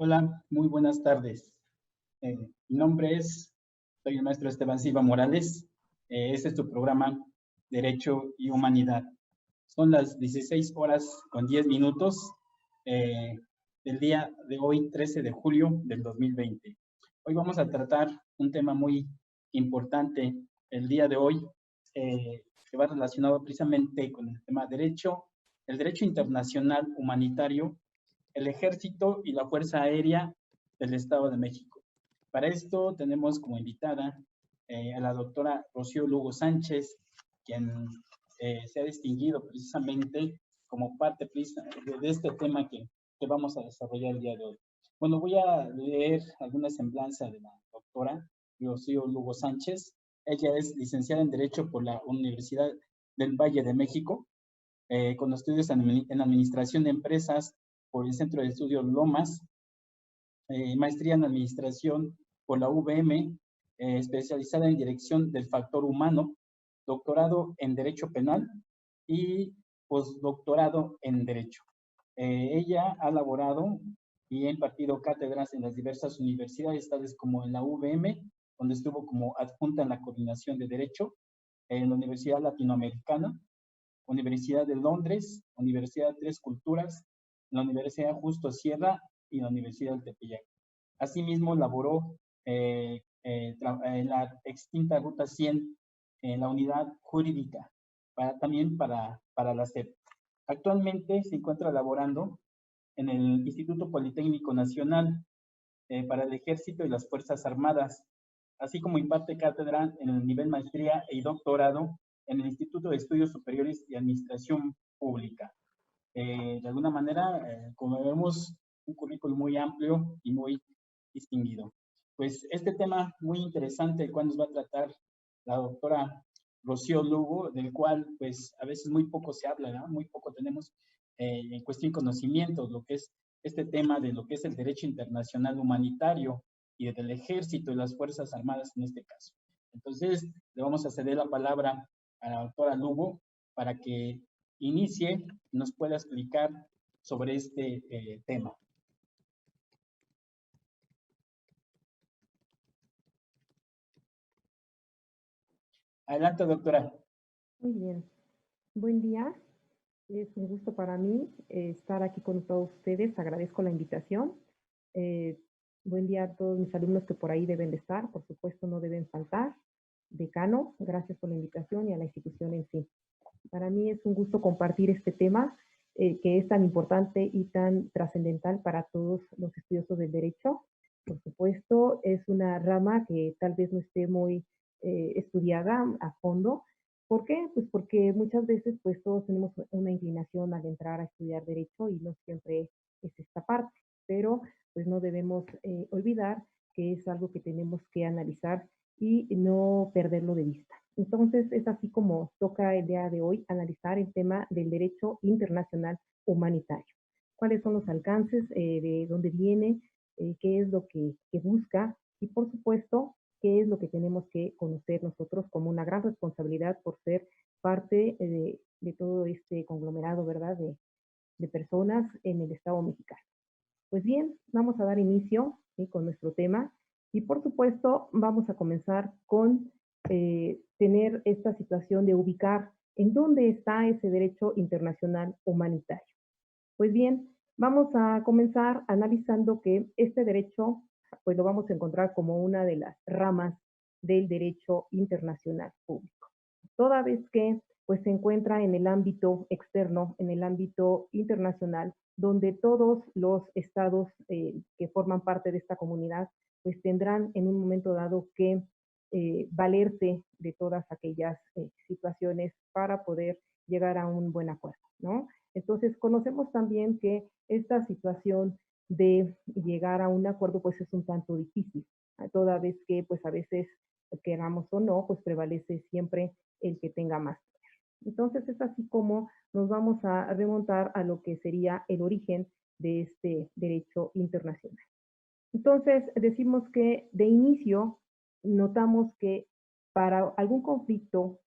Hola, muy buenas tardes. Mi nombre soy el maestro Esteban Silva Morales. Este es tu programa Derecho y Humanidad. Son las 16 horas con 10 minutos eh, del día de hoy, 13 de julio del 2020. Hoy vamos a tratar un tema muy importante el día de hoy, que va relacionado precisamente con el tema derecho, el derecho internacional humanitario, el Ejército y la Fuerza Aérea del Estado de México. Para esto tenemos como invitada a la doctora Rocío Lugo Sánchez, quien se ha distinguido precisamente como parte de este tema que vamos a desarrollar el día de hoy. Bueno, voy a leer alguna semblanza de la doctora Rocío Lugo Sánchez. Ella es licenciada en Derecho por la Universidad del Valle de México, con estudios en Administración de Empresas por el Centro de Estudios Lomas, maestría en Administración por la UVM, especializada en Dirección del Factor Humano, doctorado en Derecho Penal y postdoctorado en Derecho. Ella ha laborado y ha impartido cátedras en las diversas universidades, tales como en la UVM, donde estuvo como adjunta en la coordinación de Derecho, en la Universidad Latinoamericana, Universidad de Londres, Universidad de Tres Culturas, la Universidad Justo Sierra y la Universidad del Tepeyac. Asimismo, laboró en la extinta Ruta 100 en la unidad jurídica, también para la SEP. Actualmente se encuentra laborando en el Instituto Politécnico Nacional para el Ejército y las Fuerzas Armadas, así como imparte cátedra en el nivel maestría y doctorado en el Instituto de Estudios Superiores y Administración Pública. De alguna manera, como vemos, un currículum muy amplio y muy distinguido. Pues este tema muy interesante, el cual nos va a tratar la doctora Rocío Lugo, del cual pues a veces muy poco se habla, ¿no? Muy poco tenemos en cuestión conocimientos, lo que es este tema de lo que es el derecho internacional humanitario y del ejército y las Fuerzas Armadas en este caso. Entonces, le vamos a ceder la palabra a la doctora Lugo para que inicie y nos pueda explicar sobre este tema. Adelante, doctora. Muy bien. Buen día. Es un gusto para mí estar aquí con todos ustedes. Agradezco la invitación. Eh, Buen día a todos mis alumnos que por ahí deben de estar. Por supuesto, no deben faltar. Decano, gracias por la invitación y a la institución en sí. Para mí es un gusto compartir este tema que es tan importante y tan trascendental para todos los estudiosos del derecho. Por supuesto, es una rama que tal vez no esté muy estudiada a fondo. ¿Por qué? Pues porque muchas veces pues todos tenemos una inclinación al entrar a estudiar derecho y no siempre es esta parte, pero pues no debemos olvidar que es algo que tenemos que analizar y no perderlo de vista. Entonces, es así como toca el día de hoy analizar el tema del derecho internacional humanitario. ¿Cuáles son los alcances? ¿De dónde viene? ¿Qué es lo que busca? Y por supuesto, ¿qué es lo que tenemos que conocer nosotros como una gran responsabilidad por ser parte de todo este conglomerado, ¿verdad?, de personas en el Estado mexicano. Pues bien, vamos a dar inicio, ¿sí?, con nuestro tema y por supuesto vamos a comenzar con tener esta situación de ubicar en dónde está ese derecho internacional humanitario. Pues bien, vamos a comenzar analizando que este derecho pues lo vamos a encontrar como una de las ramas del derecho internacional público. Toda vez que pues se encuentra en el ámbito externo, en el ámbito internacional, donde todos los estados que forman parte de esta comunidad pues tendrán en un momento dado que valerse de todas aquellas situaciones para poder llegar a un buen acuerdo, ¿no? Entonces, conocemos también que esta situación de llegar a un acuerdo pues es un tanto difícil, toda vez que pues a veces, queramos o no, pues prevalece siempre el que tenga más poder. Entonces, es así como nos vamos a remontar a lo que sería el origen de este derecho internacional. Entonces, decimos que de inicio notamos que para algún conflicto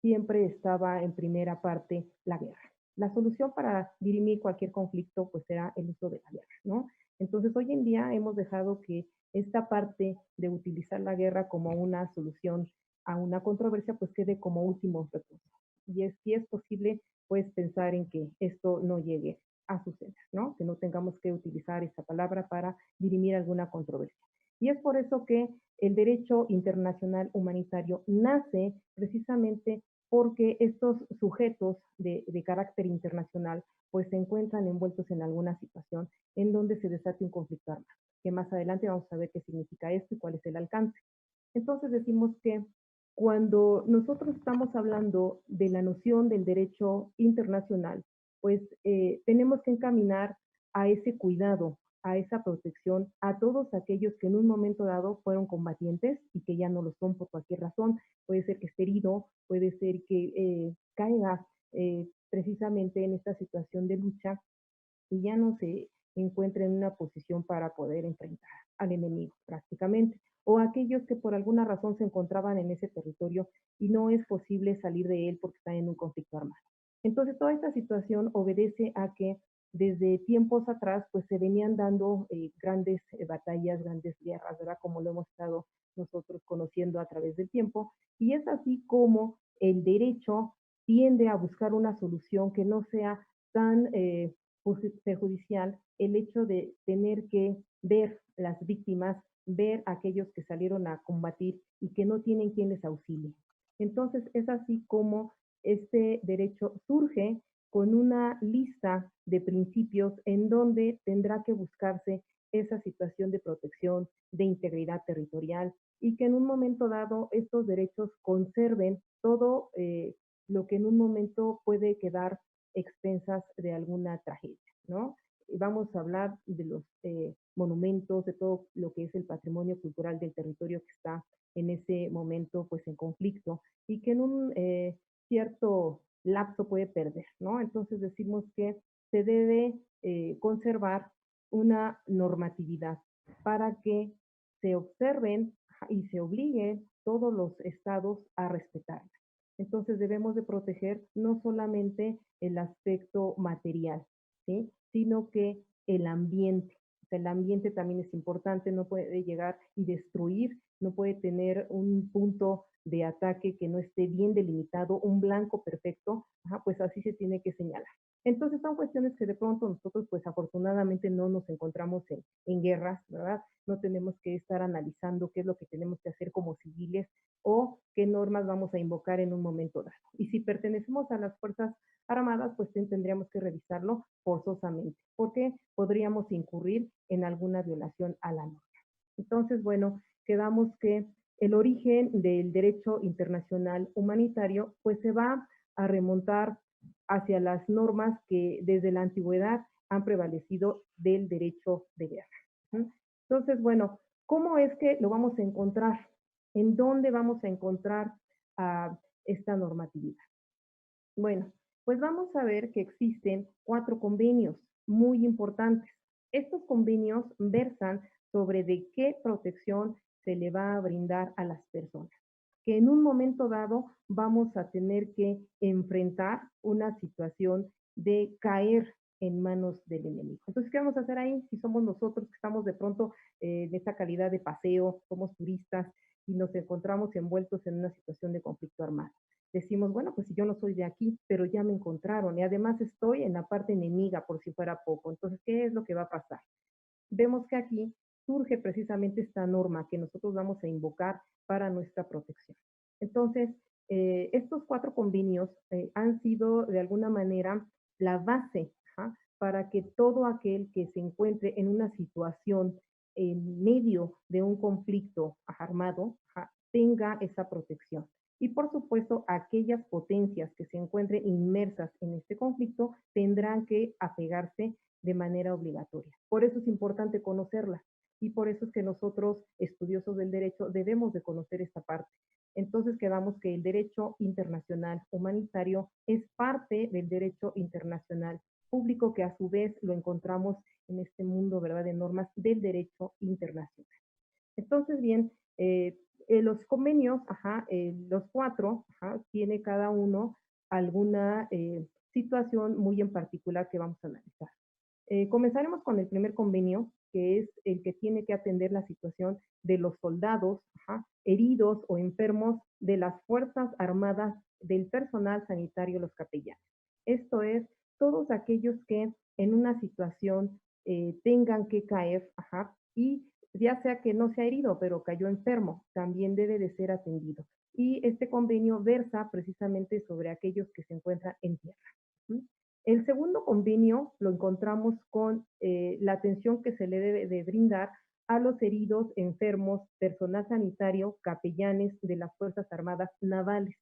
siempre estaba en primera parte la guerra. La solución para dirimir cualquier conflicto pues era el uso de la guerra, ¿no? Entonces, hoy en día hemos dejado que esta parte de utilizar la guerra como una solución a una controversia, pues quede como último recurso. Si es posible, pues pensar en que esto no llegue a suceder, ¿no? Que no tengamos que utilizar esta palabra para dirimir alguna controversia. Y es por eso que el derecho internacional humanitario nace precisamente porque estos sujetos de carácter internacional pues se encuentran envueltos en alguna situación en donde se desate un conflicto armado, que más adelante vamos a ver qué significa esto y cuál es el alcance. Entonces decimos que cuando nosotros estamos hablando de la noción del derecho internacional, pues tenemos que encaminar a ese cuidado, a esa protección, a todos aquellos que en un momento dado fueron combatientes y que ya no lo son por cualquier razón. Puede ser que esté herido, puede ser que caiga precisamente en esta situación de lucha y ya no se encuentra en una posición para poder enfrentar al enemigo prácticamente, o aquellos que por alguna razón se encontraban en ese territorio y no es posible salir de él porque están en un conflicto armado. Entonces, toda esta situación obedece a que desde tiempos atrás, pues se venían dando grandes batallas, grandes guerras, ¿verdad? Como lo hemos estado nosotros conociendo a través del tiempo, y es así como el derecho tiende a buscar una solución que no sea tan perjudicial el hecho de tener que ver las víctimas, ver a aquellos que salieron a combatir y que no tienen quien les auxilie. Entonces es así como este derecho surge con una lista de principios en donde tendrá que buscarse esa situación de protección, de integridad territorial y que en un momento dado estos derechos conserven todo lo que en un momento puede quedar expensas de alguna tragedia, ¿no? Vamos a hablar de los monumentos, de todo lo que es el patrimonio cultural del territorio que está en ese momento pues en conflicto y que en un cierto lapso puede perder, ¿no? Entonces decimos que se debe conservar una normatividad para que se observen y se obliguen todos los estados a respetarla. Entonces debemos de proteger no solamente el aspecto material, ¿sí? Sino que el ambiente. O sea, el ambiente también es importante, no puede llegar y destruir, no puede tener un punto de ataque que no esté bien delimitado, un blanco perfecto, pues así se tiene que señalar. Entonces son cuestiones que de pronto nosotros pues afortunadamente no nos encontramos en guerras, ¿verdad? No tenemos que estar analizando qué es lo que tenemos que hacer como civiles o qué normas vamos a invocar en un momento dado. Y si pertenecemos a las Fuerzas Armadas, pues tendríamos que revisarlo forzosamente, porque podríamos incurrir en alguna violación a la norma. Entonces, bueno, quedamos que el origen del derecho internacional humanitario, pues se va a remontar hacia las normas que desde la antigüedad han prevalecido del derecho de guerra. Entonces, bueno, ¿cómo es que lo vamos a encontrar? ¿En dónde vamos a encontrar esta normatividad? Bueno, pues vamos a ver que existen 4 convenios muy importantes. Estos convenios versan sobre de qué protección se le va a brindar a las personas, que en un momento dado vamos a tener que enfrentar una situación de caer en manos del enemigo. Entonces, ¿qué vamos a hacer ahí? Si somos nosotros que estamos de pronto de esta calidad de paseo, somos turistas y nos encontramos envueltos en una situación de conflicto armado. Decimos, bueno, pues si yo no soy de aquí, pero ya me encontraron y además estoy en la parte enemiga por si fuera poco. Entonces, ¿qué es lo que va a pasar? Vemos que aquí surge precisamente esta norma que nosotros vamos a invocar para nuestra protección. Entonces, estos 4 convenios han sido de alguna manera la base para que todo aquel que se encuentre en una situación en medio de un conflicto armado tenga esa protección. Y por supuesto, aquellas potencias que se encuentren inmersas en este conflicto tendrán que apegarse de manera obligatoria. Por eso es importante conocerla y por eso es que nosotros, estudiosos del derecho, debemos de conocer esta parte. Entonces quedamos que el derecho internacional humanitario es parte del derecho internacional público que a su vez lo encontramos en este mundo, ¿verdad?, de normas del derecho internacional. Entonces, bien, los convenios, los 4, tiene cada uno alguna situación muy en particular que vamos a analizar. Comenzaremos con el primer convenio, que es el que tiene que atender la situación de los soldados, heridos o enfermos de las Fuerzas Armadas, del personal sanitario, los capellanes. Esto es, todos aquellos que en una situación tengan que caer, y ya sea que no se ha herido, pero cayó enfermo, también debe de ser atendido. Y este convenio versa precisamente sobre aquellos que se encuentran en tierra. El segundo convenio lo encontramos con la atención que se le debe de brindar a los heridos, enfermos, personal sanitario, capellanes de las Fuerzas Armadas navales,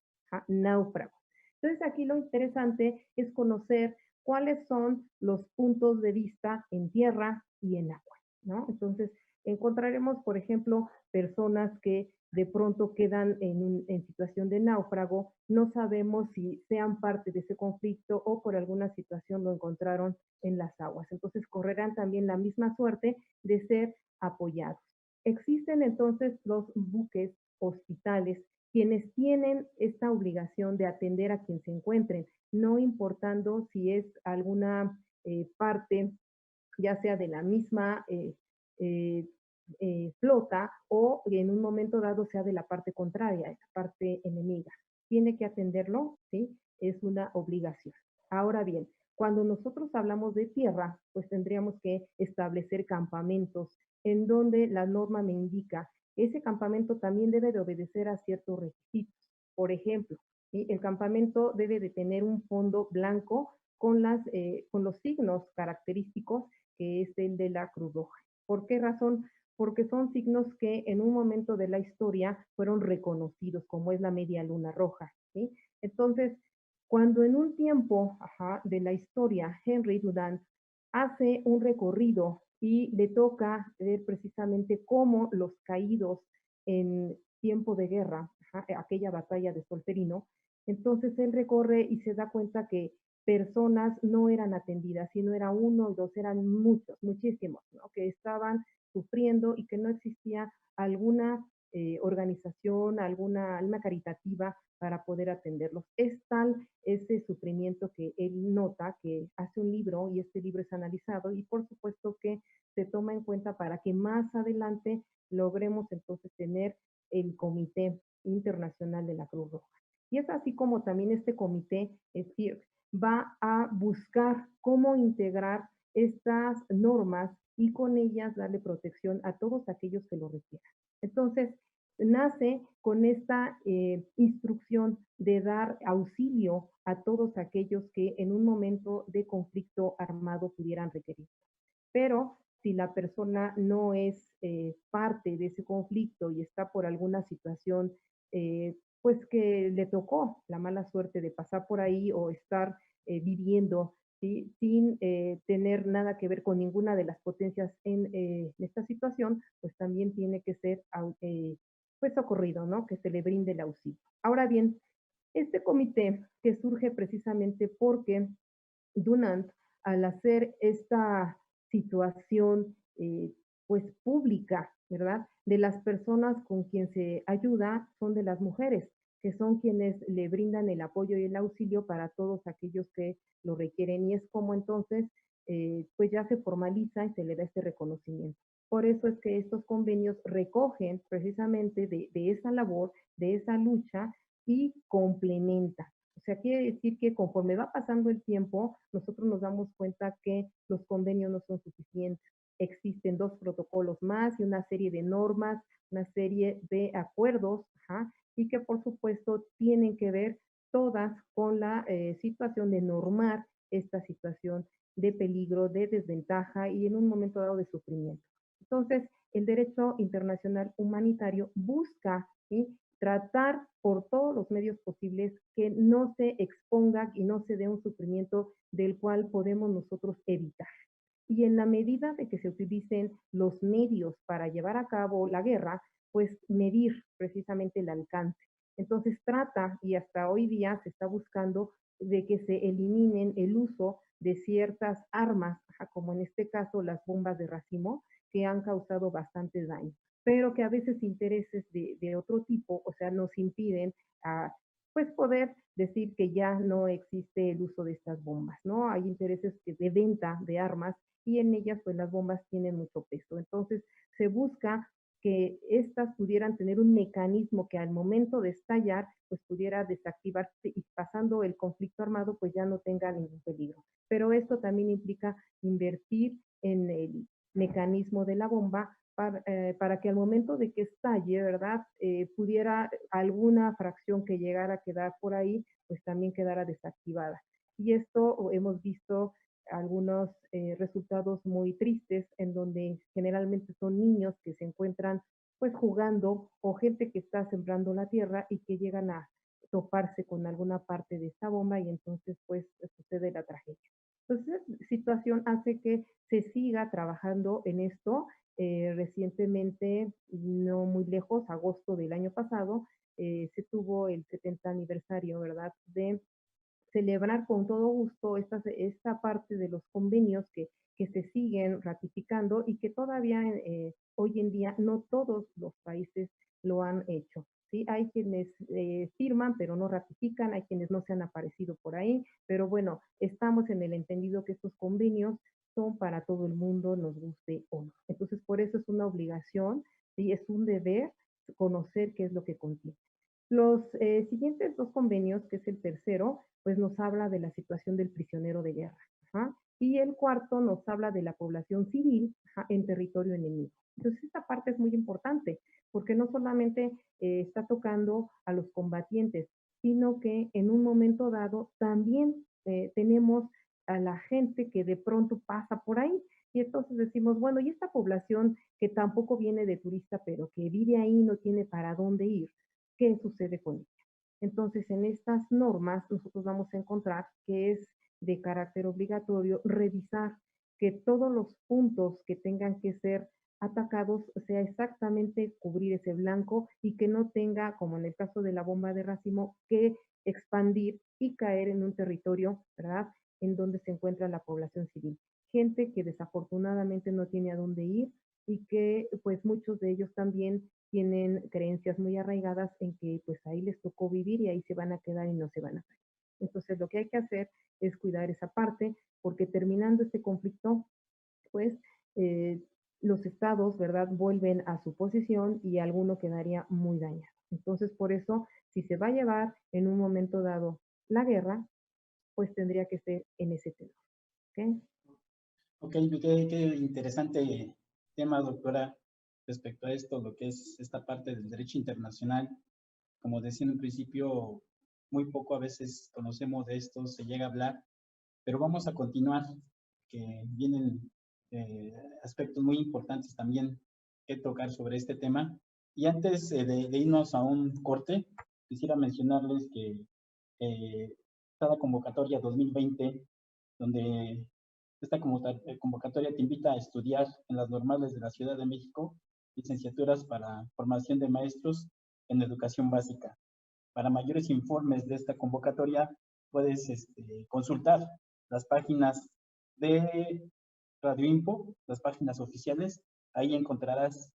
náufragos. Entonces aquí lo interesante es conocer cuáles son los puntos de vista en tierra y en agua, ¿no? Entonces encontraremos, por ejemplo, personas que de pronto quedan en situación de náufrago, no sabemos si sean parte de ese conflicto o por alguna situación lo encontraron en las aguas. Entonces correrán también la misma suerte de ser apoyados. Existen entonces los buques hospitales, quienes tienen esta obligación de atender a quien se encuentren, no importando si es alguna parte, ya sea de la misma eh, flota o en un momento dado sea de la parte contraria, la parte enemiga. Tiene que atenderlo, ¿sí? Es una obligación. Ahora bien, cuando nosotros hablamos de tierra, pues tendríamos que establecer campamentos en donde la norma me indica ese campamento también debe de obedecer a ciertos requisitos. Por ejemplo, ¿sí? El campamento debe de tener un fondo blanco con los signos característicos que es el de la Cruz Roja. ¿Por qué razón? Porque son signos que en un momento de la historia fueron reconocidos, como es la media luna roja, ¿sí? Entonces, cuando en un tiempo de la historia Henry Dunant hace un recorrido y le toca ver precisamente cómo los caídos en tiempo de guerra, aquella batalla de Solferino, entonces él recorre y se da cuenta que personas no eran atendidas, sino era uno y dos, eran muchos, muchísimos, ¿no? Que estaban sufriendo y que no existía alguna organización, alguna alma caritativa para poder atenderlos. Es tal ese sufrimiento que él nota, que hace un libro y este libro es analizado y por supuesto que se toma en cuenta para que más adelante logremos entonces tener el Comité Internacional de la Cruz Roja. Y es así como también este comité, CIRC, va a buscar cómo integrar estas normas y con ellas darle protección a todos aquellos que lo requieran. Entonces, nace con esta instrucción de dar auxilio a todos aquellos que en un momento de conflicto armado pudieran requerir. Pero si la persona no es parte de ese conflicto y está por alguna situación, pues que le tocó la mala suerte de pasar por ahí o estar viviendo, ¿sí? Sin tener nada que ver con ninguna de las potencias en esta situación, pues también tiene que ser pues socorrido, ¿no? Que se le brinde el auxilio. Ahora bien, este comité que surge precisamente porque Dunant, al hacer esta situación pues pública, ¿verdad? De las personas con quien se ayuda son de las mujeres, que son quienes le brindan el apoyo y el auxilio para todos aquellos que lo requieren. Y es como entonces, pues ya se formaliza y se le da este reconocimiento. Por eso es que estos convenios recogen precisamente de esa labor, de esa lucha y complementan. O sea, quiere decir que conforme va pasando el tiempo, nosotros nos damos cuenta que los convenios no son suficientes. Existen dos protocolos más y una serie de normas, una serie de acuerdos, y que por supuesto tienen que ver todas con la situación de normar esta situación de peligro, de desventaja y en un momento dado de sufrimiento. Entonces, el derecho internacional humanitario busca, ¿sí?, tratar por todos los medios posibles que no se exponga y no se dé un sufrimiento del cual podemos nosotros evitar. Y en la medida de que se utilicen los medios para llevar a cabo la guerra, pues medir precisamente el alcance. Entonces trata, y hasta hoy día se está buscando, de que se eliminen el uso de ciertas armas, como en este caso las bombas de racimo, que han causado bastante daño, pero que a veces intereses de otro tipo, o sea, nos impiden pues poder decir que ya no existe el uso de estas bombas, ¿no? Hay intereses de venta de armas y en ellas pues las bombas tienen mucho peso. Entonces se busca que éstas pudieran tener un mecanismo que al momento de estallar pues pudiera desactivarse y pasando el conflicto armado pues ya no tenga ningún peligro. Pero esto también implica invertir en el mecanismo de la bomba para que al momento de que estalle, ¿verdad? Pudiera alguna fracción que llegara a quedar por ahí, pues también quedara desactivada. Y esto hemos visto algunos resultados muy tristes en donde generalmente son niños que se encuentran pues jugando o gente que está sembrando la tierra y que llegan a toparse con alguna parte de esta bomba y entonces pues sucede la tragedia. Entonces, esta situación hace que se siga trabajando en esto. Recientemente, no muy lejos, agosto del año pasado, se tuvo el 70 aniversario, ¿verdad?, de celebrar con todo gusto esta parte de los convenios que se siguen ratificando y que todavía hoy en día no todos los países lo han hecho. ¿Sí? Hay quienes firman pero no ratifican, hay quienes no se han aparecido por ahí, pero bueno, estamos en el entendido que estos convenios son para todo el mundo, nos guste o no. Entonces, por eso es una obligación, ¿sí? Es un deber conocer qué es lo que contiene. Los siguientes dos convenios, que es el tercero, pues nos habla de la situación del prisionero de guerra. Ajá, y el cuarto nos habla de la población civil, ajá, en territorio enemigo. Entonces esta parte es muy importante porque no solamente está tocando a los combatientes, sino que en un momento dado también tenemos a la gente que de pronto pasa por ahí. Y entonces decimos, bueno, y esta población que tampoco viene de turista, pero que vive ahí, no tiene para dónde ir, ¿qué sucede con ella? Entonces, en estas normas nosotros vamos a encontrar que es de carácter obligatorio revisar que todos los puntos que tengan que ser atacados sea exactamente cubrir ese blanco y que no tenga, como en el caso de la bomba de racimo, que expandir y caer en un territorio, ¿verdad?, en donde se encuentra la población civil. Gente que desafortunadamente no tiene a dónde ir y que pues muchos de ellos también tienen creencias muy arraigadas en que pues ahí les tocó vivir y ahí se van a quedar y no se van a salir. Entonces lo que hay que hacer es cuidar esa parte porque terminando este conflicto, pues eh, los estados, ¿verdad?, vuelven a su posición y alguno quedaría muy dañado. Entonces por eso, si se va a llevar en un momento dado la guerra, pues tendría que ser en ese tema. ¿Okay? Ok, qué interesante tema, doctora, respecto a esto, lo que es esta parte del derecho internacional. Como decía en un principio, muy poco a veces conocemos de esto, se llega a hablar, pero vamos a continuar, que vienen aspectos muy importantes también que tocar sobre este tema. Y antes de irnos a un corte, quisiera mencionarles que cada convocatoria 2020, donde esta convocatoria te invita a estudiar en las normales de la Ciudad de México, licenciaturas para formación de maestros en educación básica. Para mayores informes de esta convocatoria, puedes consultar las páginas de Radio Info, las páginas oficiales. Ahí encontrarás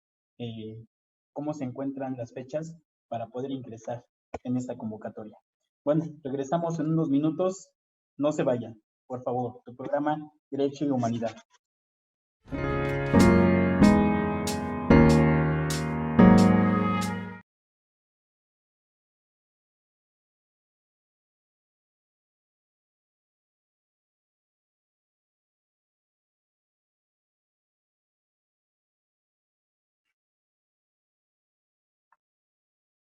cómo se encuentran las fechas para poder ingresar en esta convocatoria. Bueno, regresamos en unos minutos. No se vayan, por favor. Tu programa Derecho y Humanidad.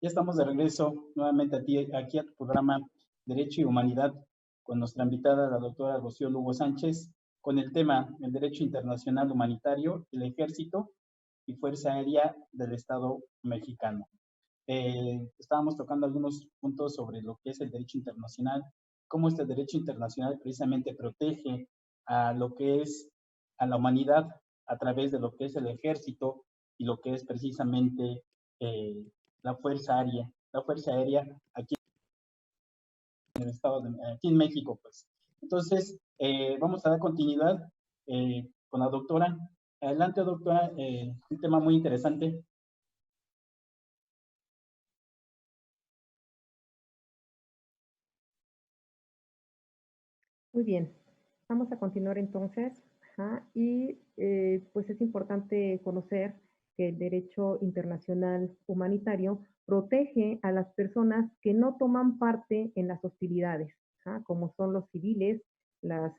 Ya estamos de regreso nuevamente aquí a tu programa Derecho y Humanidad con nuestra invitada, la doctora Rocío Lugo Sánchez, con el tema el Derecho Internacional Humanitario, el Ejército y Fuerza Aérea del Estado Mexicano. Estábamos tocando algunos puntos sobre lo que es el derecho internacional, cómo este derecho internacional precisamente protege a lo que es a la humanidad a través de lo que es el ejército y lo que es precisamente la Fuerza Aérea aquí en el estado aquí en México, pues. Entonces, vamos a dar continuidad con la doctora. Adelante, doctora, un tema muy interesante. Muy bien, vamos a continuar entonces. Ajá, y pues es importante conocer que el derecho internacional humanitario protege a las personas que no toman parte en las hostilidades, ajá, como son los civiles, las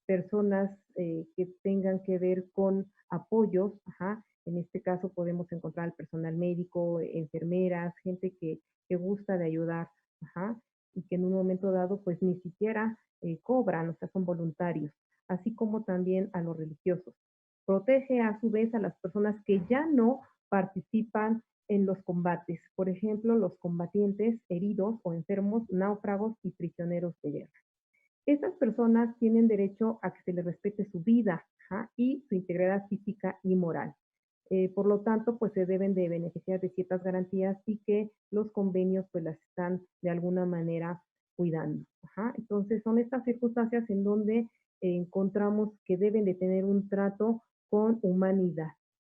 personas que tengan que ver con apoyos, ajá, en este caso podemos encontrar al personal médico, enfermeras, gente que gusta de ayudar, ajá, y que en un momento dado pues ni siquiera cobran, o sea, son voluntarios, así como también a los religiosos. Protege a su vez a las personas que ya no participan en los combates, por ejemplo, los combatientes, heridos o enfermos, náufragos y prisioneros de guerra. Estas personas tienen derecho a que se les respete su vida, ¿ja? Y su integridad física y moral. Por lo tanto, pues se deben de beneficiar de ciertas garantías y que los convenios pues las están de alguna manera cuidando. Ajá. Entonces, son estas circunstancias en donde encontramos que deben de tener un trato con humanidad,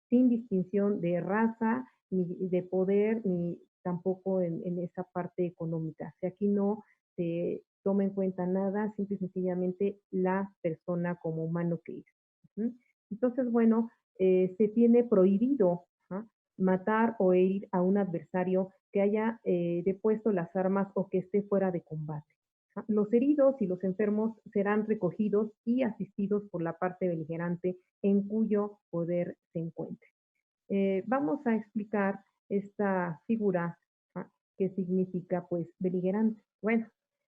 sin distinción de raza, ni de poder, ni tampoco en esa parte económica. O sea, aquí no se toma en cuenta nada, simple y sencillamente la persona como humano que es. ¿Sí? Entonces, bueno, se tiene prohibido, ¿ah?, matar o herir a un adversario que haya depuesto las armas o que esté fuera de combate. ¿Ah? Los heridos y los enfermos serán recogidos y asistidos por la parte beligerante en cuyo poder se encuentre. Vamos a explicar esta figura, ¿ah?, que significa pues beligerante. Bueno,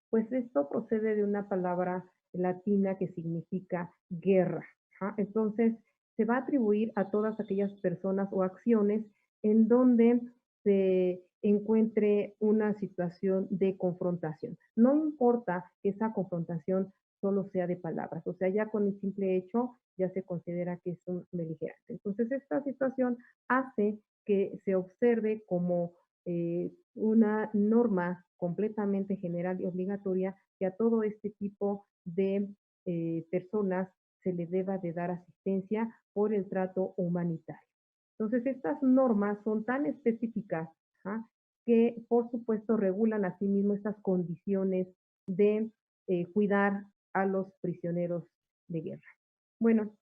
pues esto procede de una palabra latina que significa guerra. ¿Ah? Entonces, se va a atribuir a todas aquellas personas o acciones en donde se encuentre una situación de confrontación. No importa que esa confrontación solo sea de palabras, o sea, ya con el simple hecho ya se considera que es un beligerante. Entonces, esta situación hace que se observe como una norma completamente general y obligatoria que a todo este tipo de personas se le deba de dar asistencia por el trato humanitario. Entonces, estas normas son tan específicas, ¿ah?, que por supuesto regulan asimismo estas condiciones de cuidar a los prisioneros de guerra. Bueno,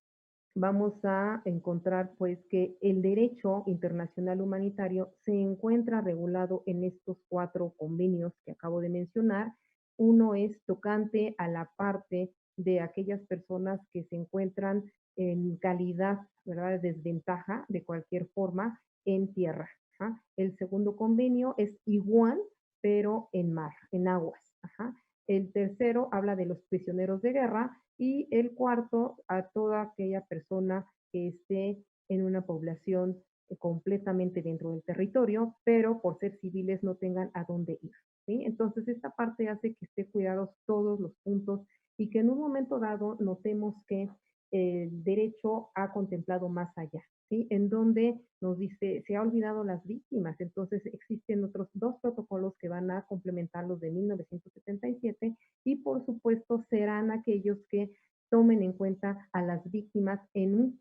vamos a encontrar pues que el derecho internacional humanitario se encuentra regulado en estos 4 convenios que acabo de mencionar. Uno es tocante a la parte de aquellas personas que se encuentran en calidad, ¿verdad?, de desventaja de cualquier forma en tierra. ¿Ah? El segundo convenio es igual, pero en mar, en aguas. Ajá. El tercero habla de los prisioneros de guerra y el cuarto a toda aquella persona que esté en una población completamente dentro del territorio, pero por ser civiles no tengan a dónde ir. ¿Sí? Entonces, esta parte hace que esté cuidados todos los puntos y que en un momento dado notemos que el derecho ha contemplado más allá, ¿sí? En donde nos dice, se ha olvidado las víctimas, entonces existen otros 2 protocolos que van a complementar los de 1977 y por supuesto serán aquellos que tomen en cuenta a las víctimas en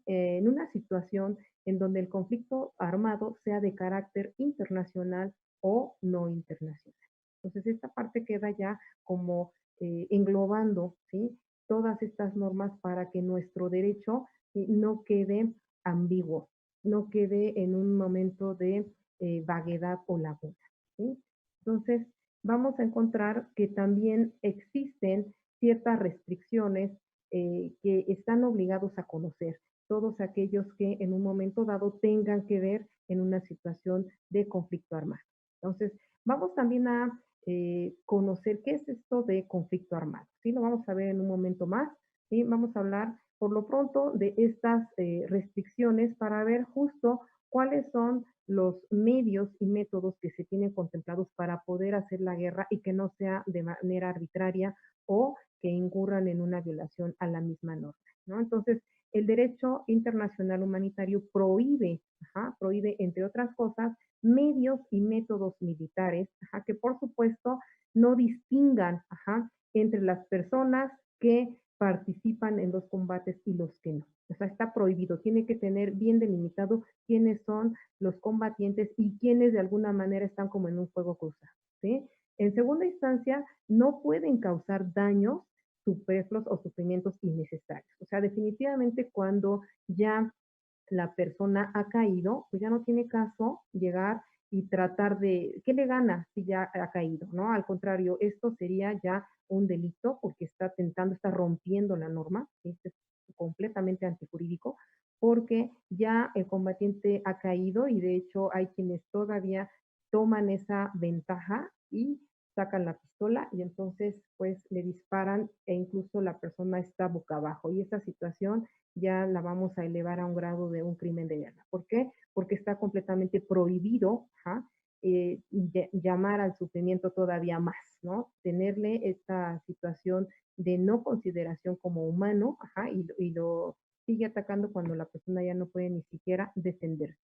una situación en donde el conflicto armado sea de carácter internacional o no internacional. Entonces, esta parte queda ya como englobando, ¿sí?, todas estas normas para que nuestro derecho no quede ambiguo, no quede en un momento de vaguedad o laguna. ¿Sí? Entonces, vamos a encontrar que también existen ciertas restricciones que están obligados a conocer todos aquellos que en un momento dado tengan que ver en una situación de conflicto armado. Entonces, vamos también a conocer qué es esto de conflicto armado. ¿Sí? Lo vamos a ver en un momento más. ¿Sí? Vamos a hablar por lo pronto de estas restricciones para ver justo cuáles son los medios y métodos que se tienen contemplados para poder hacer la guerra y que no sea de manera arbitraria o que incurran en una violación a la misma norma, ¿no? Entonces, el derecho internacional humanitario prohíbe, ajá, prohíbe, entre otras cosas, medios y métodos militares, ajá, que por supuesto no distingan, ajá, entre las personas que participan en los combates y los que no. O sea, está prohibido, tiene que tener bien delimitado quiénes son los combatientes y quiénes de alguna manera están como en un fuego cruzado, ¿sí? En segunda instancia, no pueden causar daños superfluos o sufrimientos innecesarios. O sea, definitivamente cuando ya la persona ha caído, pues ya no tiene caso llegar y tratar de, ¿qué le gana si ya ha caído? ¿No? Al contrario, esto sería ya un delito porque está tentando, está rompiendo la norma, esto es completamente antijurídico, porque ya el combatiente ha caído y de hecho hay quienes todavía toman esa ventaja y sacan la pistola y entonces pues le disparan e incluso la persona está boca abajo y esa situación ya la vamos a elevar a un grado de un crimen de guerra. ¿Por qué? Porque está completamente prohibido llamar al sufrimiento todavía más, ¿no? Tenerle esta situación de no consideración como humano, y lo sigue atacando cuando la persona ya no puede ni siquiera defenderse.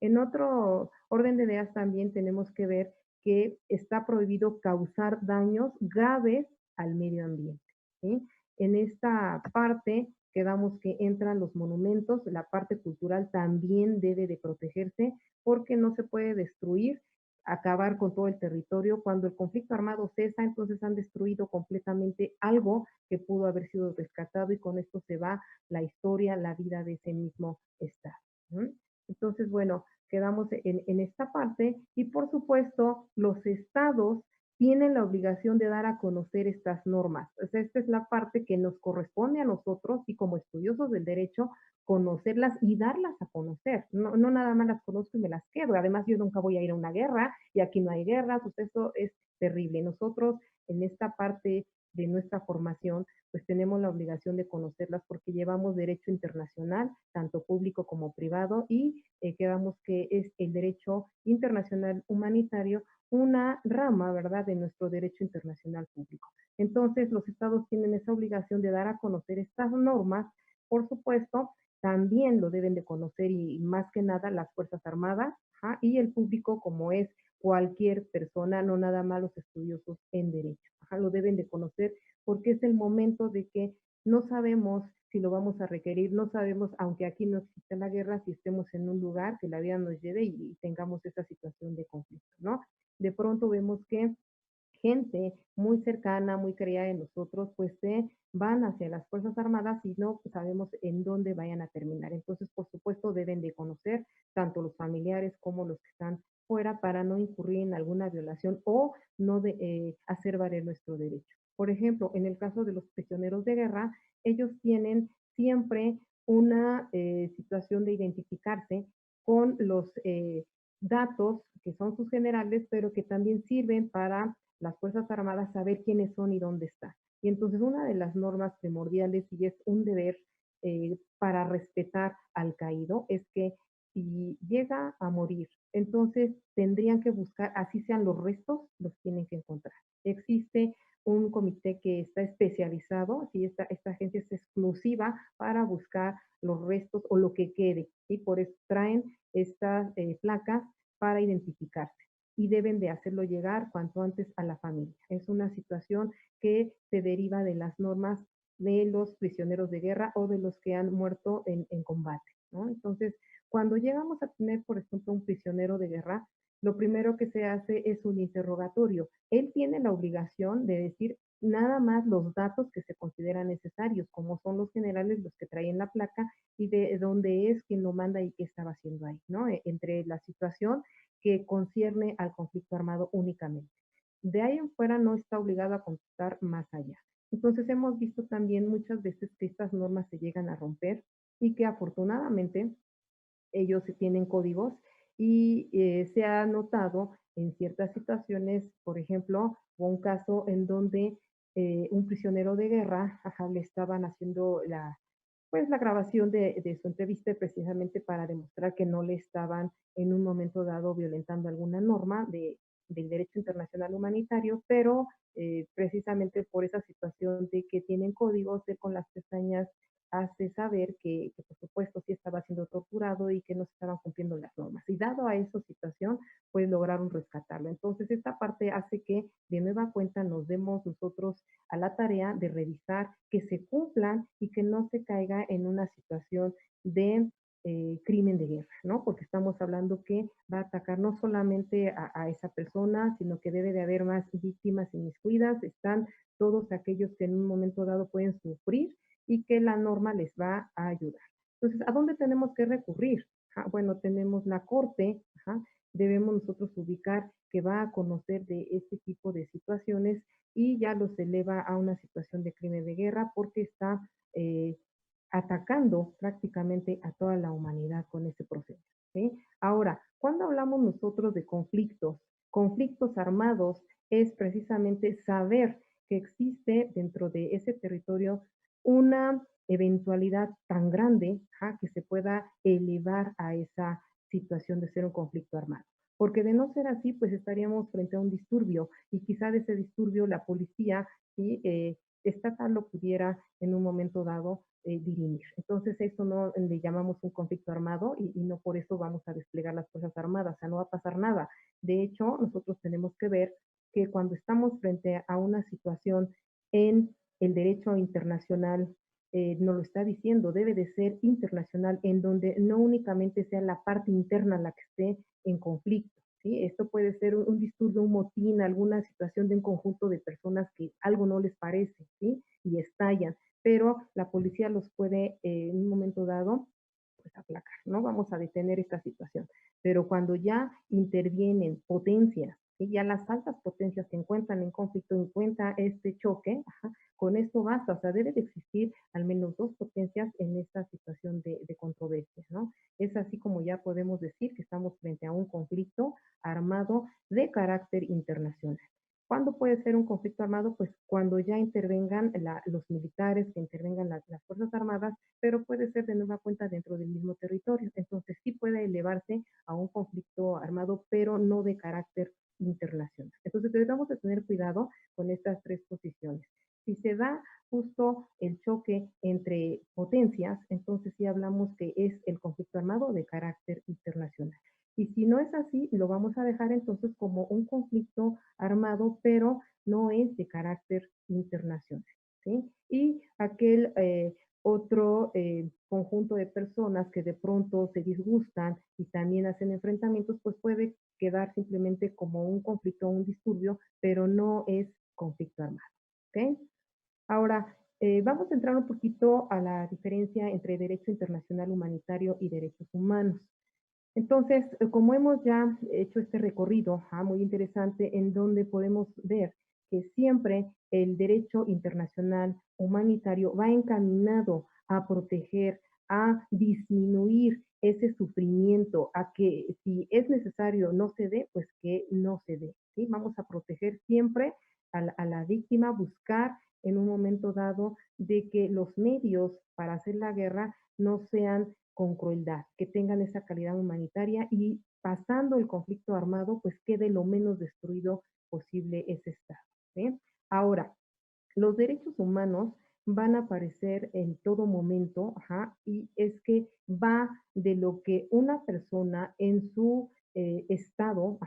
En otro orden de ideas también tenemos que ver que está prohibido causar daños graves al medio ambiente, ¿sí? En esta parte quedamos que entran los monumentos, la parte cultural también debe de protegerse porque no se puede destruir, acabar con todo el territorio. Cuando el conflicto armado cesa, entonces han destruido completamente algo que pudo haber sido rescatado y con esto se va la historia, la vida de ese mismo estado. ¿Mm? Entonces, bueno, quedamos en esta parte y por supuesto los estados tienen la obligación de dar a conocer estas normas. O sea, esta es la parte que nos corresponde a nosotros y como estudiosos del derecho conocerlas y darlas a conocer. No, no nada más las conozco y me las quedo. Además, yo nunca voy a ir a una guerra y aquí no hay guerras. Pues eso es terrible. Nosotros en esta parte de nuestra formación pues tenemos la obligación de conocerlas porque llevamos derecho internacional, tanto público como privado, y quedamos que es el derecho internacional humanitario una rama, ¿verdad?, de nuestro derecho internacional público. Entonces, los estados tienen esa obligación de dar a conocer estas normas, por supuesto, también lo deben de conocer y más que nada las Fuerzas Armadas y el público como es cualquier persona, no nada más los estudiosos en derecho. Lo deben de conocer porque es el momento de que no sabemos si lo vamos a requerir, no sabemos, aunque aquí no existe la guerra, si estemos en un lugar que la vida nos lleve y tengamos esa situación de conflicto, ¿no? De pronto vemos que gente muy cercana, muy querida de nosotros, pues se van hacia las Fuerzas Armadas y no sabemos en dónde vayan a terminar. Entonces, por supuesto, deben de conocer tanto los familiares como los que están fuera para no incurrir en alguna violación o no hacer valer nuestro derecho. Por ejemplo, en el caso de los prisioneros de guerra, ellos tienen siempre una situación de identificarse con los datos que son sus generales, pero que también sirven para las Fuerzas Armadas saber quiénes son y dónde están. Y entonces una de las normas primordiales y es un deber para respetar al caído es que si llega a morir, entonces tendrían que buscar, así sean los restos, los tienen que encontrar. Existe un comité que está especializado, si esta agencia es exclusiva para buscar los restos o lo que quede, y por eso traen estas placas para identificarse y deben de hacerlo llegar cuanto antes a la familia. Es una situación que se deriva de las normas de los prisioneros de guerra o de los que han muerto en combate, ¿no? Entonces, cuando llegamos a tener, por ejemplo, un prisionero de guerra, lo primero que se hace es un interrogatorio. Él tiene la obligación de decir nada más los datos que se consideran necesarios, como son los generales, los que traen la placa y de dónde es, quién lo manda y qué estaba haciendo ahí, ¿no? Entre la situación que concierne al conflicto armado únicamente. De ahí en fuera no está obligado a contestar más allá. Entonces hemos visto también muchas veces que estas normas se llegan a romper y que afortunadamente ellos tienen códigos y se ha notado en ciertas situaciones, por ejemplo, hubo un caso en donde un prisionero de guerra le estaban haciendo pues la grabación de su entrevista precisamente para demostrar que no le estaban en un momento dado violentando alguna norma del derecho internacional humanitario, pero precisamente por esa situación de que tienen códigos, de con las pestañas hace saber que por supuesto sí estaba siendo torturado y que no se estaban cumpliendo las normas. Y dado a esa situación, pues lograron rescatarlo. Entonces, esta parte hace que de nueva cuenta nos demos nosotros a la tarea de revisar que se cumplan y que no se caiga en una situación de crimen de guerra, ¿no? Porque estamos hablando que va a atacar no solamente a esa persona, sino que debe de haber más víctimas inmiscuidas, están todos aquellos que en un momento dado pueden sufrir y que la norma les va a ayudar. Entonces, ¿a dónde tenemos que recurrir? Bueno, tenemos la corte, debemos nosotros ubicar que va a conocer de este tipo de situaciones y ya los eleva a una situación de crimen de guerra porque está atacando prácticamente a toda la humanidad con ese proceso, ¿sí? Ahora, cuando hablamos nosotros de conflictos armados, es precisamente saber que existe dentro de ese territorio una eventualidad tan grande que se pueda elevar a esa situación de ser un conflicto armado. Porque de no ser así, pues estaríamos frente a un disturbio y quizá de ese disturbio la policía ¿sí? Estatal lo pudiera en un momento dado dirimir. Entonces eso no le llamamos un conflicto armado y no por eso vamos a desplegar las fuerzas armadas, o sea, no va a pasar nada. De hecho, nosotros tenemos que ver que cuando estamos frente a una situación en el derecho internacional, nos lo está diciendo, debe de ser internacional, en donde no únicamente sea la parte interna la que esté en conflicto. ¿Sí? Esto puede ser un disturbio, un motín, alguna situación de un conjunto de personas que algo no les parece, ¿sí? Y estallan, pero la policía los puede en un momento dado pues aplacar, ¿no? Vamos a detener esta situación. Pero cuando ya intervienen potencias, y ya las altas potencias se encuentran en conflicto, encuentra este choque, con esto basta, o sea, debe de existir al menos dos potencias en esta situación de controversia, ¿no? Es así como ya podemos decir que estamos frente a un conflicto armado de carácter internacional. ¿Cuándo puede ser un conflicto armado? Pues cuando ya intervengan los militares, que intervengan las Fuerzas Armadas, pero puede ser de nueva cuenta dentro del mismo territorio. Entonces sí puede elevarse a un conflicto armado, pero no de carácter internacional. Entonces debemos de tener cuidado con estas tres posiciones. Si se da justo el choque entre potencias, entonces sí hablamos que es el conflicto armado de carácter internacional. Y si no es así, lo vamos a dejar entonces como un conflicto armado, pero no es de carácter internacional. ¿Sí? Y aquel otro conjunto de personas que de pronto se disgustan y también hacen enfrentamientos, pues puede quedar simplemente como un conflicto, un disturbio, pero no es conflicto armado. ¿Okay? Ahora, vamos a entrar un poquito a la diferencia entre derecho internacional humanitario y derechos humanos. Entonces, como hemos ya hecho este recorrido muy interesante en donde podemos ver que siempre el derecho internacional humanitario va encaminado a proteger, a disminuir ese sufrimiento, a que si es necesario no se dé, pues que no se dé. ¿Sí? Vamos a proteger siempre a la víctima, buscar en un momento dado de que los medios para hacer la guerra no sean con crueldad, que tengan esa calidad humanitaria y pasando el conflicto armado, pues quede lo menos destruido posible ese Estado. ¿Sí? Ahora, los derechos humanos van a aparecer en todo momento, y es que va de lo que una persona en su estado,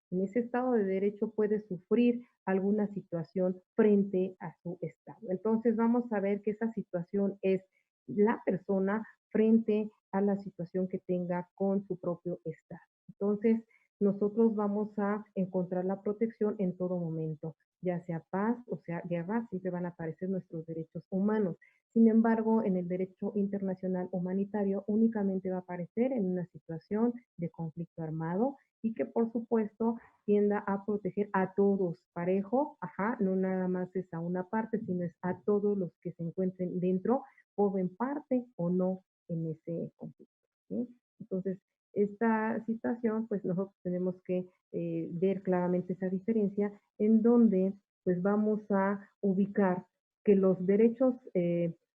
en ese estado de derecho puede sufrir alguna situación frente a su estado. Entonces vamos a ver que esa situación es la persona frente a la situación que tenga con su propio estado. Entonces, nosotros vamos a encontrar la protección en todo momento, ya sea paz o sea guerra, siempre van a aparecer nuestros derechos humanos. Sin embargo, en el derecho internacional humanitario únicamente va a aparecer en una situación de conflicto armado y que por supuesto tienda a proteger a todos parejo, no nada más es a una parte, sino es a todos los que se encuentren dentro, formen parte o no en ese conflicto. ¿Sí? Entonces, esta situación, pues nosotros tenemos que ver claramente esa diferencia en donde pues vamos a ubicar que los derechos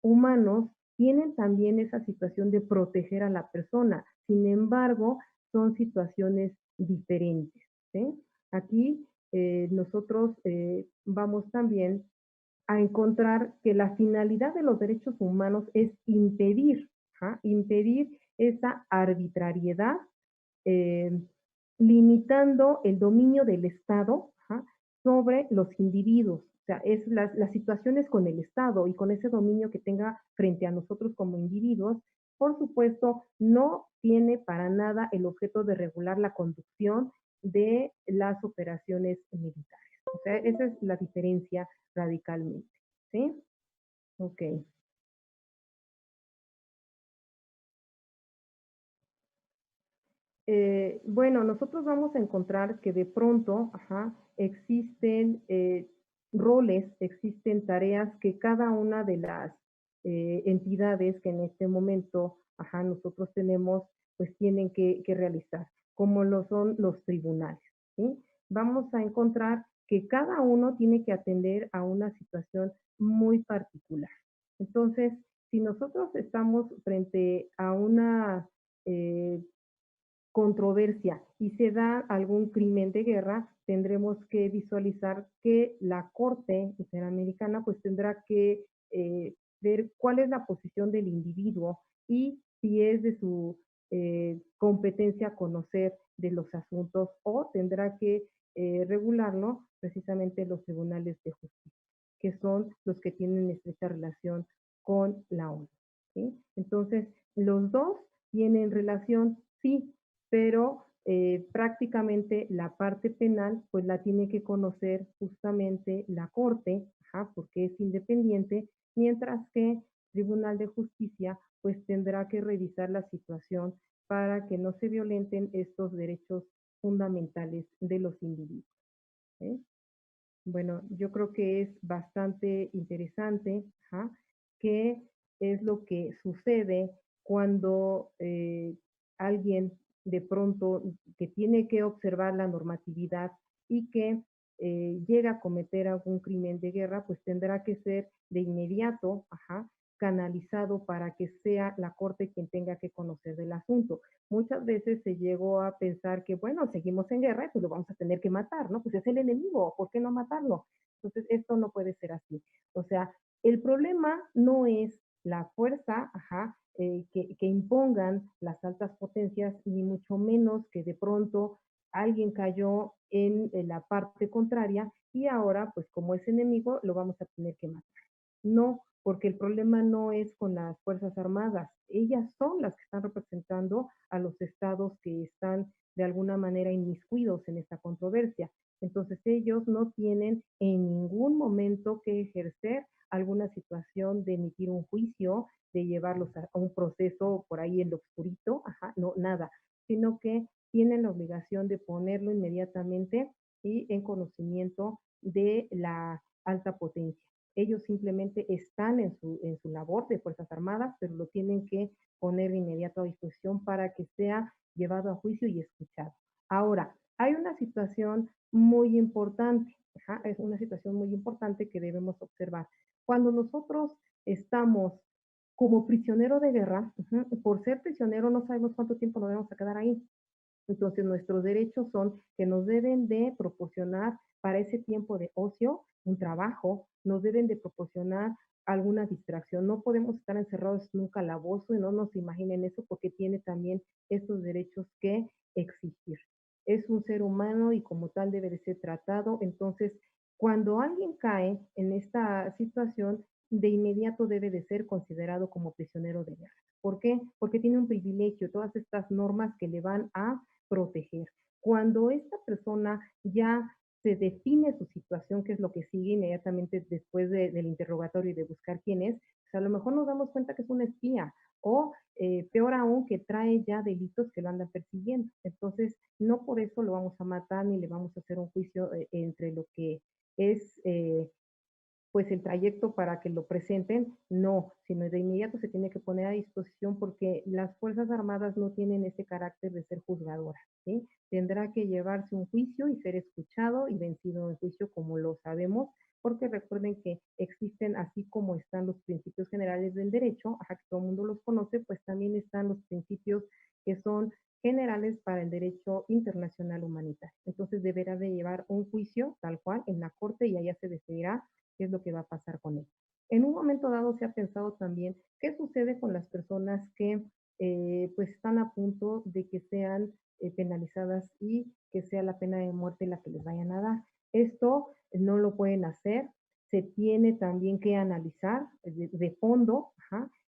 humanos tienen también esa situación de proteger a la persona. Sin embargo, son situaciones diferentes. ¿Sí? Aquí nosotros vamos también a encontrar que la finalidad de los derechos humanos es impedir, impedir esa arbitrariedad, eh, limitando el dominio del Estado sobre los individuos. O sea, es las situaciones con el Estado y con ese dominio que tenga frente a nosotros como individuos por supuesto, no tiene para nada el objeto de regular la conducción de las operaciones militares. O sea, esa es la diferencia radicalmente, ¿sí? Ok. Bueno, nosotros vamos a encontrar que de pronto, existen roles, existen tareas que cada una de las entidades que en este momento, nosotros tenemos, pues tienen que realizar, como lo son los tribunales, ¿sí? Vamos a encontrar que cada uno tiene que atender a una situación muy particular. Entonces, si nosotros estamos frente a una controversia y se da algún crimen de guerra, tendremos que visualizar que la Corte Interamericana pues tendrá que ver cuál es la posición del individuo y si es de su competencia conocer de los asuntos o tendrá que regularlo precisamente los tribunales de justicia, que son los que tienen estrecha relación con la ONU, ¿sí? Entonces, los dos tienen relación, sí, pero prácticamente la parte penal pues la tiene que conocer justamente la Corte, porque es independiente, mientras que Tribunal de Justicia pues tendrá que revisar la situación para que no se violenten estos derechos fundamentales de los individuos, ¿eh? Bueno, yo creo que es bastante interesante, qué es lo que sucede cuando alguien de pronto que tiene que observar la normatividad y que llega a cometer algún crimen de guerra, pues tendrá que ser de inmediato, canalizado para que sea la Corte quien tenga que conocer del asunto. Muchas veces se llegó a pensar que, bueno, seguimos en guerra, pues lo vamos a tener que matar, ¿no? Pues es el enemigo, ¿por qué no matarlo? Entonces, esto no puede ser así. O sea, el problema no es la fuerza, que impongan las altas potencias, ni mucho menos que de pronto alguien cayó en la parte contraria y ahora, pues como es enemigo, lo vamos a tener que matar. No, porque el problema no es con las Fuerzas Armadas, ellas son las que están representando a los estados que están de alguna manera inmiscuidos en esta controversia. Entonces ellos no tienen en ningún momento que ejercer alguna situación de emitir un juicio, de llevarlos a un proceso por ahí en lo oscurito, no, nada, sino que tienen la obligación de ponerlo inmediatamente y en conocimiento de la alta potencia. Ellos simplemente están en su labor de Fuerzas Armadas, pero lo tienen que poner de inmediato a disposición para que sea llevado a juicio y escuchado. Ahora, hay una situación muy importante, es una situación muy importante que debemos observar. Cuando nosotros estamos como prisionero de guerra, por ser prisionero no sabemos cuánto tiempo nos vamos a quedar ahí. Entonces, nuestros derechos son que nos deben de proporcionar para ese tiempo de ocio un trabajo, nos deben de proporcionar alguna distracción. No podemos estar encerrados en un calabozo y no nos imaginen eso porque tiene también estos derechos que existir. Es un ser humano y como tal debe de ser tratado. Entonces, cuando alguien cae en esta situación, de inmediato debe de ser considerado como prisionero de guerra. ¿Por qué? Porque tiene un privilegio, todas estas normas que le van a proteger. Cuando esta persona ya se define su situación, que es lo que sigue inmediatamente después del interrogatorio y de buscar quién es, pues a lo mejor nos damos cuenta que es un espía o peor aún que trae ya delitos que lo andan persiguiendo. Entonces, no por eso lo vamos a matar ni le vamos a hacer un juicio entre lo que es pues el trayecto para que lo presenten, no, sino de inmediato se tiene que poner a disposición porque las Fuerzas Armadas no tienen ese carácter de ser juzgadoras, ¿sí? Tendrá que llevarse un juicio y ser escuchado y vencido en juicio como lo sabemos, porque recuerden que existen, así como están los principios generales del derecho, que todo el mundo los conoce, pues también están los principios que son generales para el derecho internacional humanitario. Entonces deberá de llevar un juicio tal cual en la corte y allá se decidirá qué es lo que va a pasar con él. En un momento dado se ha pensado también qué sucede con las personas que pues están a punto de que sean penalizadas y que sea la pena de muerte la que les vayan a dar. Esto no lo pueden hacer, se tiene también que analizar de fondo,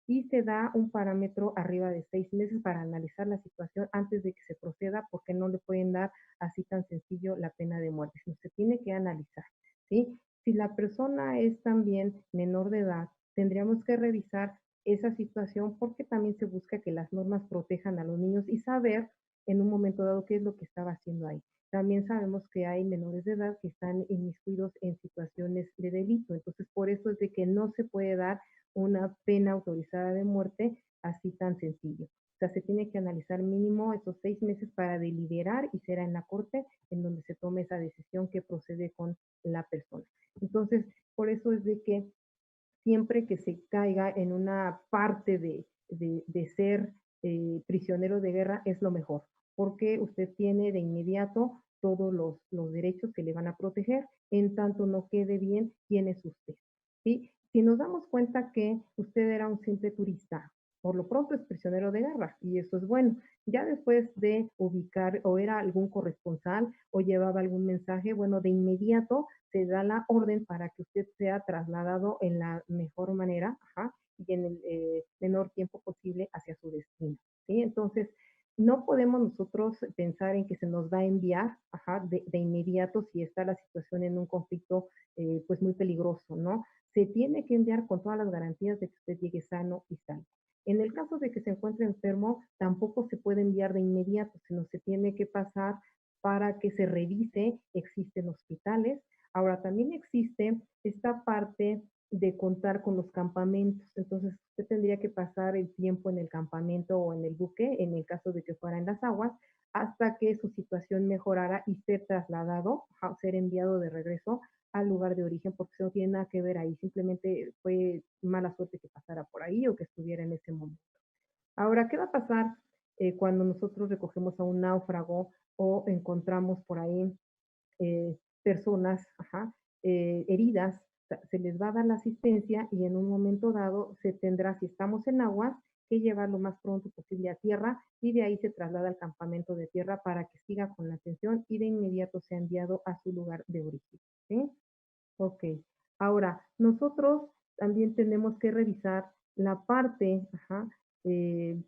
y se da un parámetro arriba de 6 meses para analizar la situación antes de que se proceda, porque no le pueden dar así tan sencillo la pena de muerte, sino se tiene que analizar, ¿sí? Si la persona es también menor de edad, tendríamos que revisar esa situación porque también se busca que las normas protejan a los niños y saber en un momento dado qué es lo que estaba haciendo ahí. También sabemos que hay menores de edad que están inmiscuidos en situaciones de delito, entonces por eso es de que no se puede dar una pena autorizada de muerte así tan sencillo. O sea, se tiene que analizar mínimo esos 6 meses para deliberar y será en la corte en donde se tome esa decisión que procede con la persona. Entonces, por eso es de que siempre que se caiga en una parte de ser prisionero de guerra es lo mejor, porque usted tiene de inmediato todos los derechos que le van a proteger, en tanto no quede bien quién es usted. ¿Sí? Si nos damos cuenta que usted era un simple turista, por lo pronto es prisionero de guerra y eso es bueno. Ya después de ubicar o era algún corresponsal o llevaba algún mensaje, bueno, de inmediato se da la orden para que usted sea trasladado en la mejor manera, ajá, y en el menor tiempo posible hacia su destino, ¿sí? Entonces, no podemos nosotros pensar en que se nos va a enviar, ajá, de inmediato si está la situación en un conflicto, pues muy peligroso, ¿no? Se tiene que enviar con todas las garantías de que usted llegue sano y salvo. En el caso de que se encuentre enfermo, tampoco se puede enviar de inmediato, sino se tiene que pasar para que se revise. Existen hospitales. Ahora, también existe esta parte de contar con los campamentos. Entonces, usted tendría que pasar el tiempo en el campamento o en el buque, en el caso de que fuera en las aguas, hasta que su situación mejorara y ser trasladado, ser enviado de regreso al lugar de origen, porque eso no tiene nada que ver ahí, simplemente fue mala suerte que pasara por ahí o que estuviera en ese momento. Ahora, ¿qué va a pasar cuando nosotros recogemos a un náufrago o encontramos por ahí personas, ajá, heridas? Se les va a dar la asistencia y en un momento dado se tendrá, si estamos en aguas, que llevar lo más pronto posible a tierra y de ahí se traslada al campamento de tierra para que siga con la atención y de inmediato sea enviado a su lugar de origen. ¿Sí? Ok. Ahora, nosotros también tenemos que revisar la parte, ajá, eh,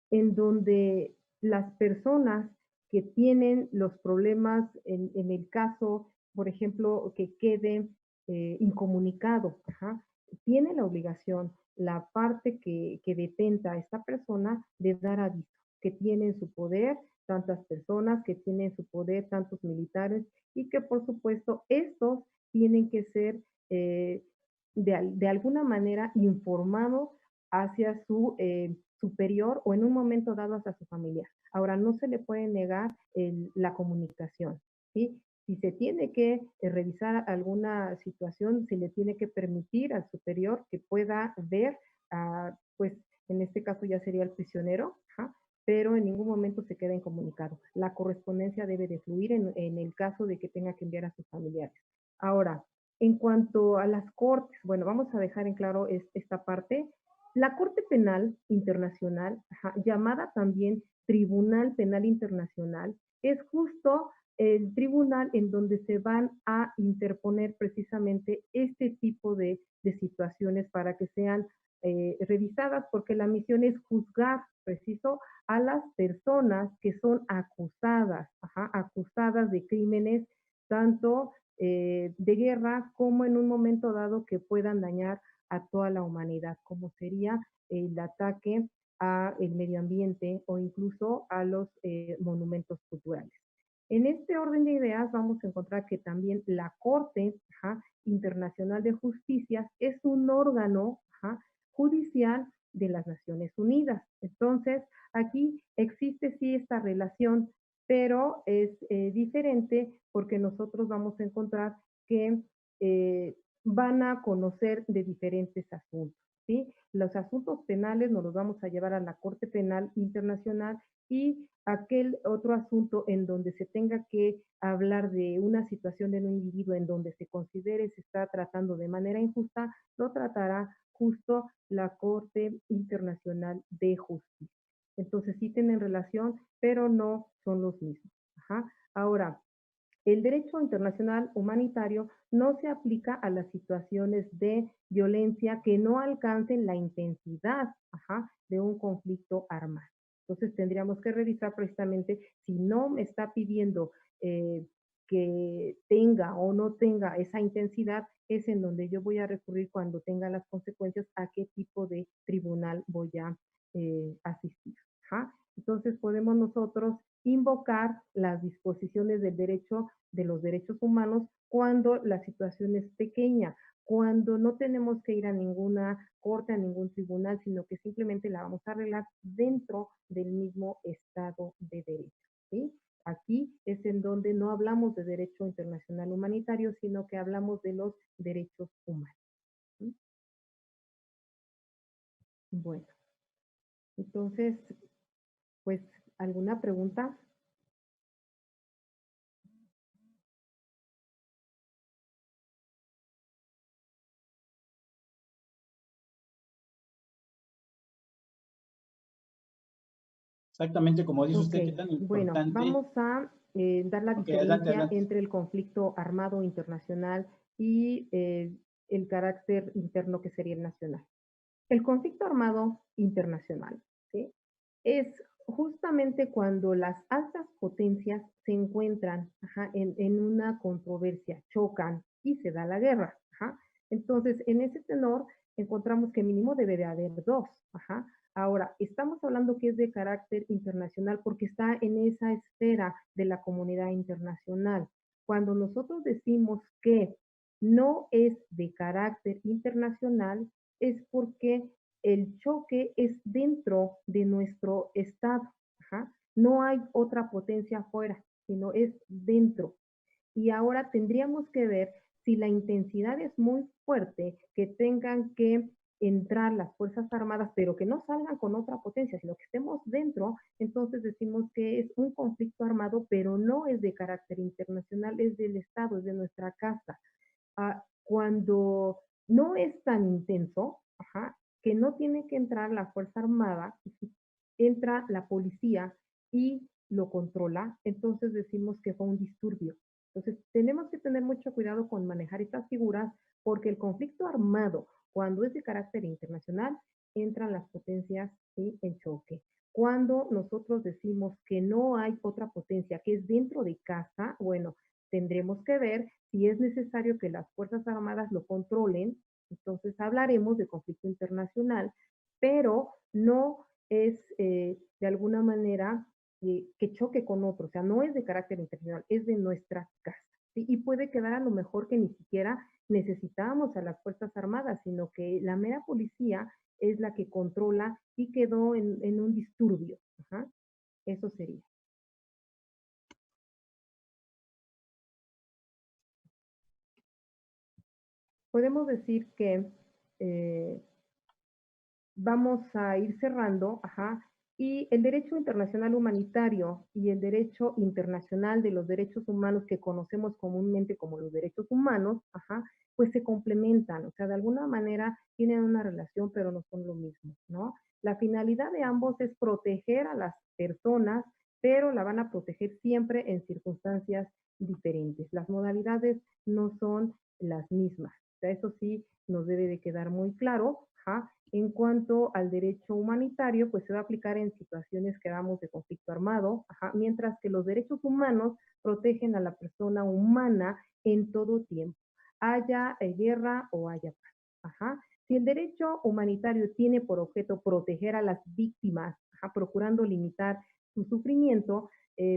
en donde las personas que tienen los problemas, en el caso, por ejemplo, que quede incomunicado, ajá, tiene la obligación, la parte que detenta a esta persona, de dar aviso, que tiene en su poder tantas personas, que tienen en su poder tantos militares y que por supuesto estos tienen que ser de alguna manera informados hacia su superior o en un momento dado hacia su familia. Ahora, no se le puede negar la comunicación, ¿sí? Si se tiene que revisar alguna situación, se le tiene que permitir al superior que pueda ver, pues en este caso ya sería el prisionero, ¿ja? Pero en ningún momento se queda incomunicado. La correspondencia debe de fluir en el caso de que tenga que enviar a sus familiares. Ahora, en cuanto a las cortes, bueno, vamos a dejar en claro esta parte. La Corte Penal Internacional, ajá, llamada también Tribunal Penal Internacional, es justo el tribunal en donde se van a interponer precisamente este tipo de situaciones para que sean revisadas, porque la misión es juzgar preciso a las personas que son acusadas, ajá, acusadas de crímenes tanto de guerra como en un momento dado que puedan dañar a toda la humanidad, como sería el ataque a el medio ambiente o incluso a los monumentos culturales. En este orden de ideas vamos a encontrar que también la Corte, ajá, Internacional de Justicia es un órgano, ajá, judicial de las Naciones Unidas. Entonces, aquí existe sí esta relación, pero es diferente porque nosotros vamos a encontrar que van a conocer de diferentes asuntos, ¿sí? Los asuntos penales nos los vamos a llevar a la Corte Penal Internacional y aquel otro asunto en donde se tenga que hablar de una situación de un individuo en donde se considere se está tratando de manera injusta, lo tratará justo la Corte Internacional de Justicia. Entonces sí tienen relación, pero no son los mismos. Ajá. Ahora, El derecho internacional humanitario no se aplica a las situaciones de violencia que no alcancen la intensidad, de un conflicto armado. Entonces tendríamos que revisar precisamente si no me está pidiendo que tenga o no tenga esa intensidad, es en donde yo voy a recurrir cuando tenga las consecuencias a qué tipo de tribunal voy a asistir. Entonces podemos nosotros invocar las disposiciones del derecho de los derechos humanos cuando la situación es pequeña, cuando no tenemos que ir a ninguna corte, a ningún tribunal, sino que simplemente la vamos a arreglar dentro del mismo Estado de Derecho. ¿Sí? Aquí es en donde no hablamos de derecho internacional humanitario, sino que hablamos de los derechos humanos. ¿Sí? Bueno, entonces, pues, ¿alguna pregunta? Exactamente como dice Ok, usted, qué tan bueno, importante. vamos a dar la Ok, adelante, diferencia adelante. entre el conflicto armado internacional y el carácter interno que sería el nacional. El conflicto armado internacional, ¿sí? Es justamente cuando las altas potencias se encuentran en una controversia, chocan y se da la guerra. Entonces, en ese tenor, encontramos que mínimo debe de haber dos. Ahora, estamos hablando que es de carácter internacional porque está en esa esfera de la comunidad internacional. Cuando nosotros decimos que no es de carácter internacional, es porque el choque es dentro de nuestro estado. No hay otra potencia afuera, sino es dentro. Y ahora tendríamos que ver si la intensidad es muy fuerte, que tengan que entrar las Fuerzas Armadas, pero que no salgan con otra potencia, sino que estemos dentro, entonces decimos que es un conflicto armado, pero no es de carácter internacional, es del Estado, es de nuestra casa. Cuando no es tan intenso, que no tiene que entrar la Fuerza Armada, entra la policía y lo controla, entonces decimos que fue un disturbio. Entonces, tenemos que tener mucho cuidado con manejar estas figuras porque el conflicto armado, cuando es de carácter internacional, entran las potencias en choque. Cuando nosotros decimos que no hay otra potencia, que es dentro de casa, bueno, tendremos que ver si es necesario que las Fuerzas Armadas lo controlen, entonces hablaremos de conflicto internacional, pero no es de alguna manera que choque con otro, o sea, no es de carácter internacional, es de nuestra casa. ¿Sí? Y puede quedar a lo mejor que ni siquiera necesitábamos a las Fuerzas Armadas, sino que la mera policía es la que controla y quedó en un disturbio. Eso sería. Podemos decir que eh, vamos a ir cerrando, y el derecho internacional humanitario y el derecho internacional de los derechos humanos que conocemos comúnmente como los derechos humanos, pues se complementan, o sea, de alguna manera tienen una relación, pero no son lo mismo, ¿no? La finalidad de ambos es proteger a las personas, pero la van a proteger siempre en circunstancias diferentes. Las modalidades no son las mismas. O sea, eso sí nos debe de quedar muy claro. En cuanto al derecho humanitario, pues se va a aplicar en situaciones que damos de conflicto armado, mientras que los derechos humanos protegen a la persona humana en todo tiempo, haya guerra o haya paz. Si el derecho humanitario tiene por objeto proteger a las víctimas, procurando limitar su sufrimiento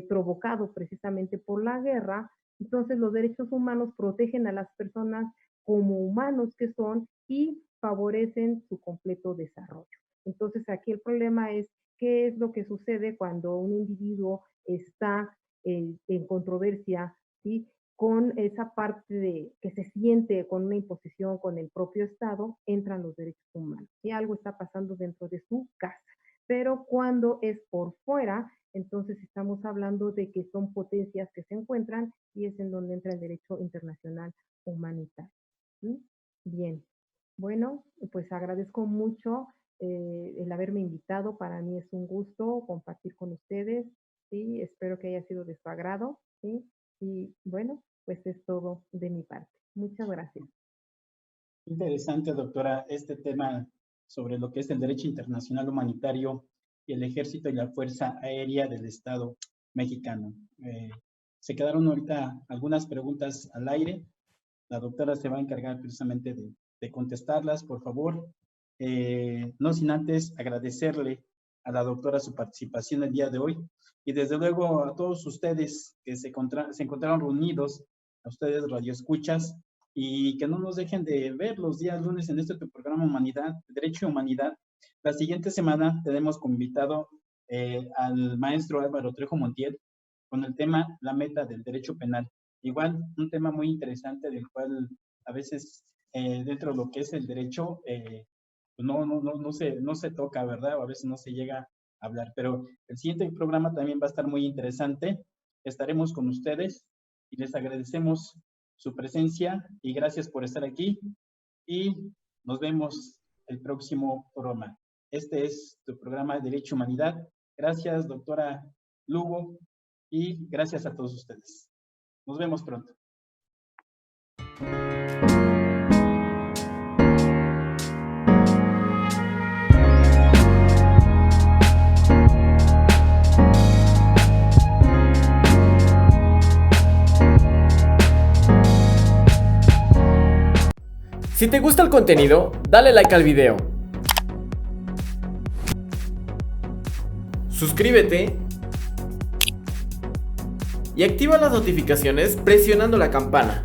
provocado precisamente por la guerra, entonces los derechos humanos protegen a las personas como humanos que son y favorecen su completo desarrollo. Entonces aquí el problema es qué es lo que sucede cuando un individuo está en controversia, ¿sí? Con esa parte de que se siente con una imposición con el propio Estado, entran los derechos humanos. Y algo está pasando dentro de su casa. Pero cuando es por fuera, entonces estamos hablando de que son potencias que se encuentran y es en donde entra el derecho internacional humanitario. ¿Sí? Bien, bueno, pues agradezco mucho el haberme invitado. Para mí es un gusto compartir con ustedes. Sí, espero que haya sido de su agrado. ¿Sí? Y bueno, pues es todo de mi parte. Muchas gracias. Interesante, doctora, este tema sobre lo que es el derecho internacional humanitario y el ejército y la fuerza aérea del Estado mexicano. Se quedaron ahorita algunas preguntas al aire. La doctora se va a encargar precisamente de contestarlas, por favor. No sin antes agradecerle a la doctora su participación el día de hoy y desde luego a todos ustedes que se encontraron reunidos, a ustedes radioescuchas, y que no nos dejen de ver los días lunes en este tu programa Humanidad, Derecho y Humanidad. La siguiente semana tenemos como invitado al maestro Álvaro Trejo Montiel con el tema La meta del derecho penal. Igual, un tema muy interesante del cual a veces dentro de lo que es el derecho no se toca, ¿verdad? O a veces no se llega a hablar. Pero el siguiente programa también va a estar muy interesante. Estaremos con ustedes y les agradecemos su presencia y gracias por estar aquí. Y nos vemos el próximo programa. Este es tu programa Derecho y Humanidad. Gracias, doctora Lugo, y gracias a todos ustedes. Nos vemos pronto. Si te gusta el contenido, dale like al video. Suscríbete y activa las notificaciones presionando la campana.